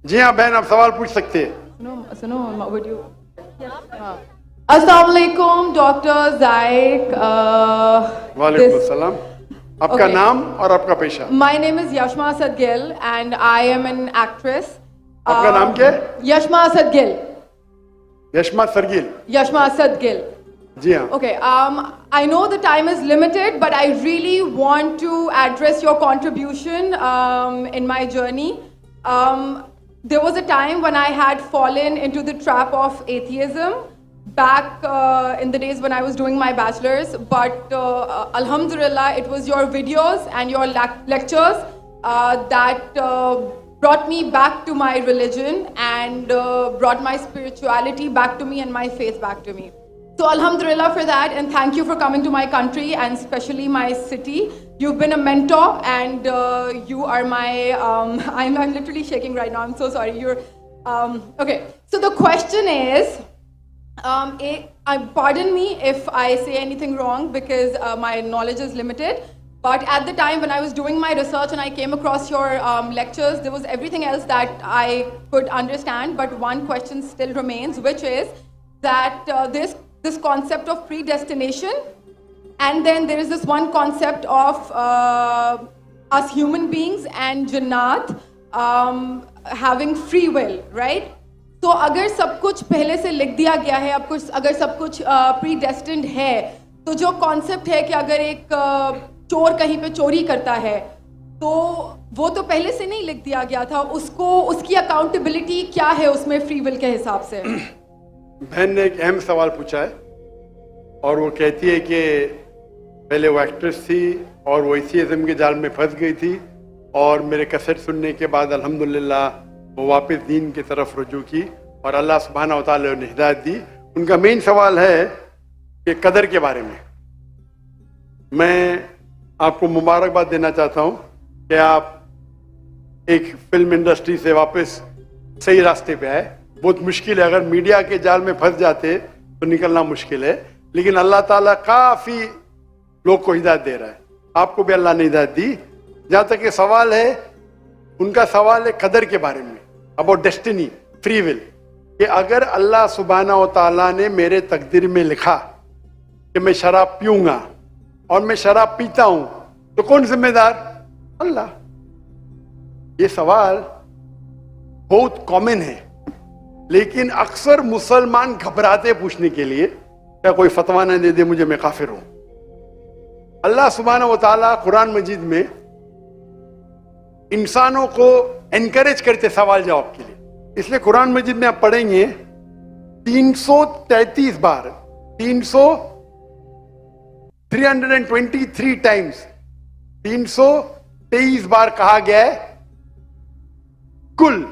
जी हाँ बहन, आप सवाल पूछ सकते हैं। सुनो वीडियो। अस्सलाम वालेकुम डॉक्टर जायक। वालेकुम अस्सलाम। आपका नाम और आपका पेशा? My name is Yashma Asad Gill and I am an actress. आपका नाम क्या है? यशमा असद गिल। यशमा सरगिल। यशमा असद गिल। जी हाँ। Okay, I know the time is limited, but I really want to address your contribution in my journey. There was a time when I had fallen into the trap of atheism back in the days when I was doing my bachelor's, but Alhamdulillah, it was your videos and your lectures that brought me back to my religion and brought my spirituality back to me and my faith back to me. So Alhamdulillah for that, and thank you for coming to my country and especially my city. You've been a mentor and you are my, I'm literally shaking right now, I'm so sorry. Okay, so the question is, pardon me if I say anything wrong because my knowledge is limited, but at the time when I was doing my research and I came across your lectures, there was everything else that I could understand, but one question still remains, which is that this concept of predestination, and then there is this one concept of us human beings and Jannat having free will, right? तो अगर सब कुछ पहले से लिख दिया गया है, अब कुछ अगर सब कुछ predestined है, तो जो concept है कि अगर एक चोर कहीं पे चोरी करता है, तो वो तो पहले से नहीं लिख दिया गया था, उसको उसकी accountability क्या है उसमें free will के हिसाब से? बहन ने एक अहम सवाल पूछा है और वो कहती है कि पहले वो एक्ट्रेस थी और वो एथियज्म के जाल में फंस गई थी और मेरे कैसेट सुनने के बाद अल्हम्दुलिल्लाह वो वापस दीन की तरफ रुजू की और अल्लाह सुब्हानहू व तआला ने हिदायत दी। उनका मेन सवाल है कि कदर के बारे में। मैं आपको मुबारकबाद देना चाहता हूँ कि आप एक फिल्म इंडस्ट्री से वापस सही रास्ते पे आए। बहुत मुश्किल है, अगर मीडिया के जाल में फंस जाते तो निकलना मुश्किल है, लेकिन अल्लाह ताला काफी लोग को हिदायत दे रहा है। आपको भी अल्लाह ने हिदायत दी। जहां तक ये सवाल है, उनका सवाल है कदर के बारे में, अबाउट डेस्टिनी, फ्री विल, कि अगर अल्लाह सुब्हानहू व तआला ने मेरे तकदीर में लिखा कि मैं शराब पीऊंगा और मैं शराब पीता हूं, तो कौन जिम्मेदार? अल्लाह। ये सवाल बहुत कॉमन है, लेकिन अक्सर मुसलमान घबराते पूछने के लिए, क्या कोई फतवा न दे दे मुझे, मैं काफिर हूं। अल्लाह सुब्हानहू व तआला कुरान मजीद में इंसानों को एनकरेज करते सवाल जवाब के लिए, इसलिए कुरान मजीद में आप पढ़ेंगे 333 बार, 323 टाइम्स, 323 बार कहा गया है कुल,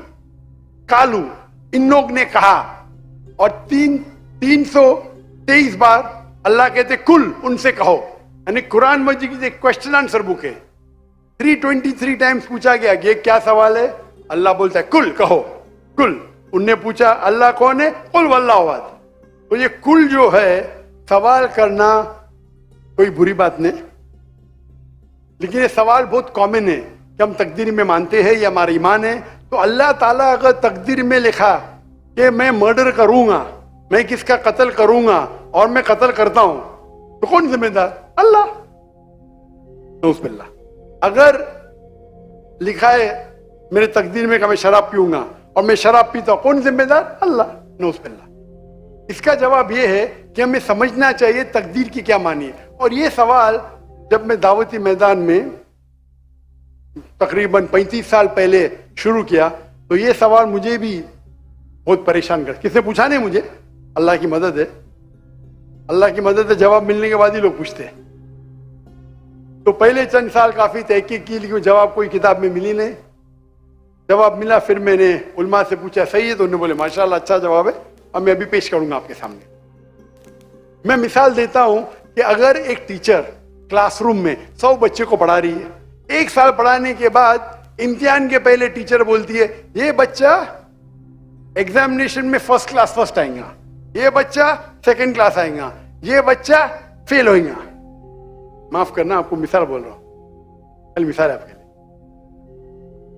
कालू, इन लोग ने कहा, और 323 बार अल्लाह कहते कुल, उनसे कहो। यानी कुरान मजीद की एक क्वेश्चन आंसर बुक है। 323 टाइम्स पूछा गया कि क्या सवाल है, अल्लाह बोलता है कुल, कहो कुल। उनने पूछा अल्लाह कौन है, कुल वल्लाहु अहद। तो ये कुल जो है, सवाल करना कोई बुरी बात नहीं, लेकिन ये सवाल बहुत कॉमन है कि हम तकदीर में मानते हैं, ये हमारा ईमान है। तो अल्लाह ताला अगर तकदीर में लिखा कि मैं मर्डर करूंगा, मैं किसका कत्ल करूंगा और मैं कत्ल करता हूं, तो कौन जिम्मेदार? अल्लाह। नऊज़ुबिल्लाह। अगर लिखा है मेरे तकदीर में कि मैं शराब पीऊंगा और मैं शराब पीता हूं, कौन जिम्मेदार? अल्लाह। नऊज़ुबिल्लाह। इसका जवाब यह है कि हमें समझना चाहिए तकदीर की क्या मानी है। और ये सवाल जब मैं दावती मैदान में तकरीबन 35 साल पहले शुरू किया, तो ये सवाल मुझे भी बहुत परेशान कर, किसने पूछा नहीं मुझे, अल्लाह की मदद है, अल्लाह की मदद है, जवाब मिलने के बाद ही लोग पूछते हैं। तो पहले चंद साल काफी तहकीक की, लेकिन जवाब कोई किताब में मिली नहीं। जवाब मिला, फिर मैंने उलमा से पूछा सही है, तो उन्होंने बोले माशाल्लाह अच्छा जवाब है, अब मैं अभी पेश करूंगा आपके सामने। मैं मिसाल देता हूं कि अगर एक टीचर क्लासरूम में 100 बच्चे को पढ़ा रही है, 1 साल पढ़ाने के बाद इम्तिहान के पहले टीचर बोलती है ये बच्चा एग्जामिनेशन में फर्स्ट क्लास फर्स्ट आएगा, ये बच्चा सेकंड क्लास आएगा, ये बच्चा फेल होएगा। माफ करना, आपको मिसाल बोल रहा हूं, कल मिसाल है आपके लिए।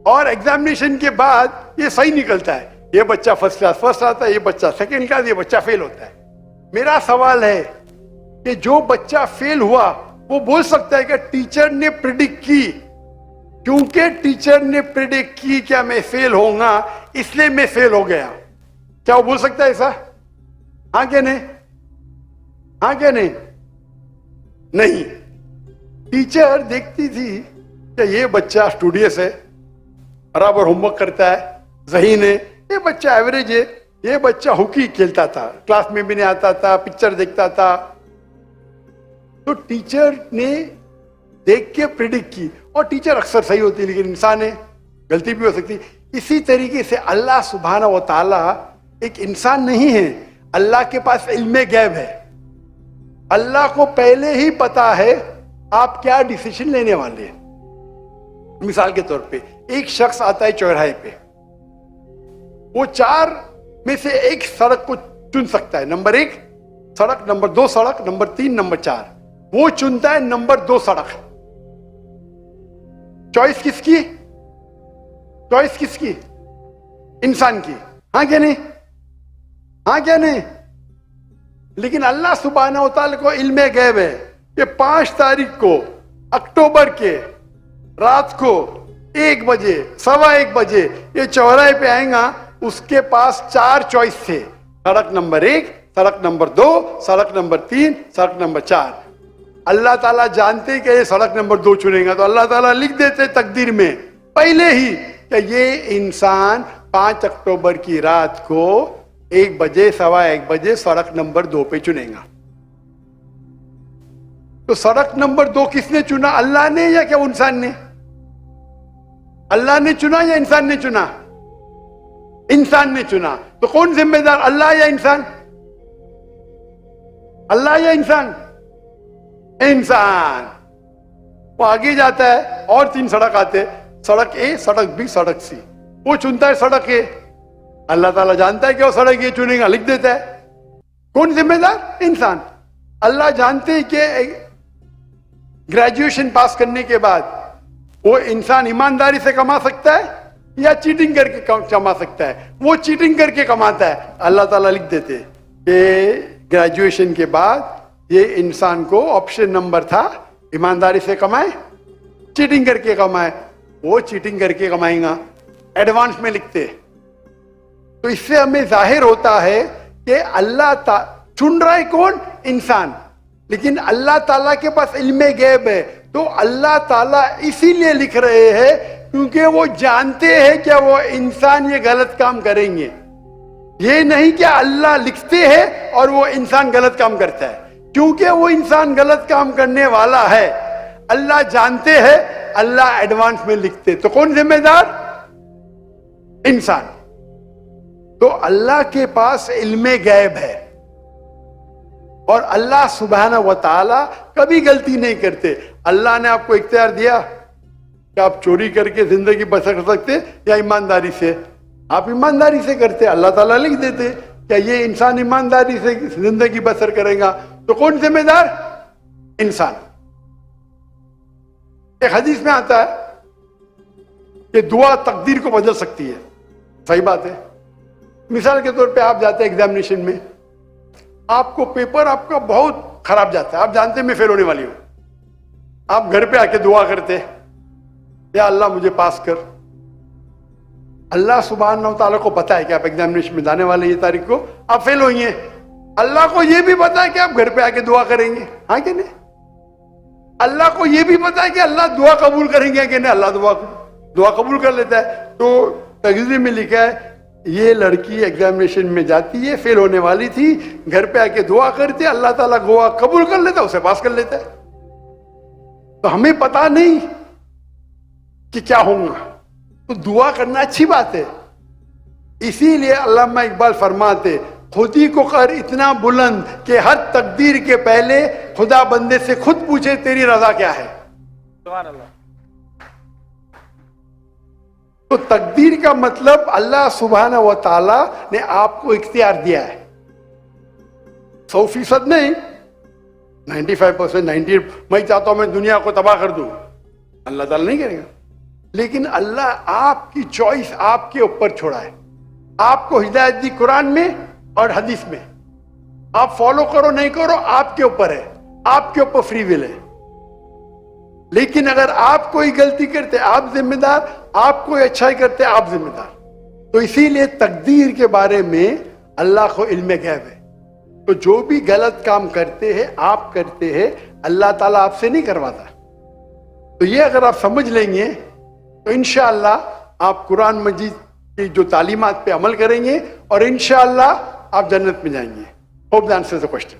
और एग्जामिनेशन के बाद ये सही निकलता है, ये बच्चा फर्स्ट क्लास फर्स्ट आता है, ये बच्चा सेकंड क्लास, ये बच्चा फेल होता है। मेरा सवाल है कि जो बच्चा फेल हुआ वो बोल सकता है कि टीचर ने प्रिडिक्ट की, क्योंकि टीचर ने प्रिडिक्ट की क्या मैं फेल होऊंगा इसलिए मैं फेल हो गया, क्या वो बोल सकता है ऐसा? हाँ क्या नहीं? हाँ क्या नहीं? नहीं। टीचर देखती थी कि ये बच्चा स्टूडियस है, बराबर होमवर्क करता है, ज़हीन है, ये बच्चा एवरेज है, ये बच्चा हॉकी खेलता था, क्लास में भी नहीं आता था, पिक्चर देखता था। तो टीचर ने देख के प्रिडिक्ट की, और टीचर अक्सर सही होती है, लेकिन इंसान है, गलती भी हो सकती। इसी तरीके से अल्लाह सुब्हाना व ताला एक इंसान नहीं है, अल्लाह के पास इल्मे गैब है। अल्लाह को पहले ही पता है आप क्या डिसीजन लेने वाले हैं। मिसाल के तौर पे एक शख्स आता है चौराहे पे, वो 4 में से एक सड़क को चुन सकता है, नंबर 1 सड़क, नंबर 2 सड़क, नंबर 3, नंबर 4। वो चुनता है नंबर 2 सड़क। चॉइस किसकी? चॉइस किसकी? इंसान की। हाँ क्या नहीं? हाँ क्या नहीं? लेकिन अल्लाह सुब्हाना व तआला को इल्मे गैब है कि 5 तारीख को अक्टूबर के रात को 1 बजे, 1:15 बजे ये चौराहे पे आएगा, उसके पास 4 चॉइस थे, सड़क नंबर 1, सड़क नंबर 2, सड़क नंबर 3, सड़क नंबर 4। अल्लाह ताला जानते कि ये सड़क नंबर 2 चुनेगा, तो अल्लाह ताला लिख देते तकदीर में पहले ही कि ये इंसान 5 अक्टूबर की रात को 1 बजे, 1:15 बजे सड़क नंबर 2 पे चुनेगा। तो सड़क नंबर 2 किसने चुना? अल्लाह ने या क्या इंसान ने? अल्लाह ने चुना या इंसान ने चुना? इंसान ने चुना। तो कौन जिम्मेदार, अल्लाह या इंसान? अल्लाह या इंसान? इंसान। वो आगे जाता है और 3 सड़क आते, सड़क ए, सड़क बी, सड़क सी। वो चुनता है सड़क ए, अल्लाह ताला जानता है कि वो सड़क ये चुनेगा, लिख देता है। कौन जिम्मेदार? इंसान। अल्लाह जानते हैं कि ग्रेजुएशन पास करने के बाद वो इंसान ईमानदारी से कमा सकता है या चीटिंग करके कमा सकता है। वो चीटिंग करके कमाता है, अल्लाह ताला लिख देते कि ग्रेजुएशन के बाद ये इंसान को ऑप्शन नंबर था ईमानदारी से कमाए, चीटिंग करके कमाए। वो चीटिंग करके कमाएगा, एडवांस में लिखते। तो इससे हमें जाहिर होता है कि अल्लाह चुन रहा है कौन? इंसान। लेकिन अल्लाह ताला के पास इल्मे गैब है, तो अल्लाह ताला इसीलिए लिख रहे हैं क्योंकि वो जानते हैं कि वो इंसान ये गलत काम करेंगे। ये नहीं कि अल्लाह लिखते हैं और वो इंसान गलत काम करता है, क्योंकि वो इंसान गलत काम करने वाला है, अल्लाह जानते हैं, अल्लाह एडवांस में लिखते। तो कौन जिम्मेदार? इंसान। तो अल्लाह के पास इल्मे गैब है, और अल्लाह सुब्हाना व ताला कभी गलती नहीं करते। अल्लाह ने आपको इख्तियार दिया कि आप चोरी करके जिंदगी बसर कर सकते या ईमानदारी से। आप ईमानदारी से करते, अल्लाह ताला लिख देते क्या ये इंसान ईमानदारी से जिंदगी बसर करेगा। तो कौन जिम्मेदार? इंसान। एक हदीस में आता है कि दुआ तकदीर को बदल सकती है। सही बात है। मिसाल के तौर पे आप जाते हैं एग्जामिनेशन में, आपको पेपर आपका बहुत खराब जाता है, आप जानते हैं मैं फेल होने वाली हूं, आप घर पे आके दुआ करते या अल्लाह मुझे पास कर। अल्लाह सुब्हानहू व तआला को पता है कि आप एग्जामिनेशन में जाने वाले ये तारीख को आप फेल होंगे। अल्लाह को यह भी पता है कि आप घर पे आके दुआ करेंगे। हाँ कि नहीं? अल्लाह को यह भी पता है कि अल्लाह दुआ कबूल करेंगे कि नहीं। अल्लाह दुआ कबूल कर लेता है। तो तकदीर में लिखा है ये लड़की एग्जामिनेशन में जाती है, फेल होने वाली थी, घर पे आके दुआ करती है, अल्लाह ताला दुआ कबूल कर लेता है, उसे पास कर लेता है। तो हमें पता नहीं कि क्या होगा, तो दुआ करना अच्छी बात है। इसीलिए अल्लामा इकबाल फरमाते खुदी को कर इतना बुलंद कि हर तकदीर के पहले खुदा बंदे से खुद पूछे तेरी रजा क्या है। सुभान अल्लाह। तो तकदीर का मतलब अल्लाह सुब्हाना व ताला ने आपको इख्तियार दिया है। 100% नहीं, 95%, 90। मैं चाहता हूं मैं दुनिया को तबाह कर दूं, अल्लाह ताला नहीं करेगा। लेकिन अल्लाह आपकी चॉइस आपके ऊपर छोड़ा है। आपको हिदायत दी कुरान में और हदीस में, आप फॉलो करो नहीं करो आपके ऊपर है, आपके ऊपर फ्री विल है। लेकिन अगर आप कोई गलती करते आप जिम्मेदार, आप कोई अच्छाई करते आप जिम्मेदार। तो इसीलिए तकदीर के बारे में अल्लाह को इल्म गैब है। तो जो भी गलत काम करते हैं आप करते हैं, अल्लाह ताला आपसे नहीं करवाता। तो ये अगर आप समझ लेंगे तो इंशाअल्लाह आप कुरान मजीद की जो तालीमात पे अमल करेंगे और इंशाअल्लाह आप जन्नत में जाएंगे। Hope that answers the question.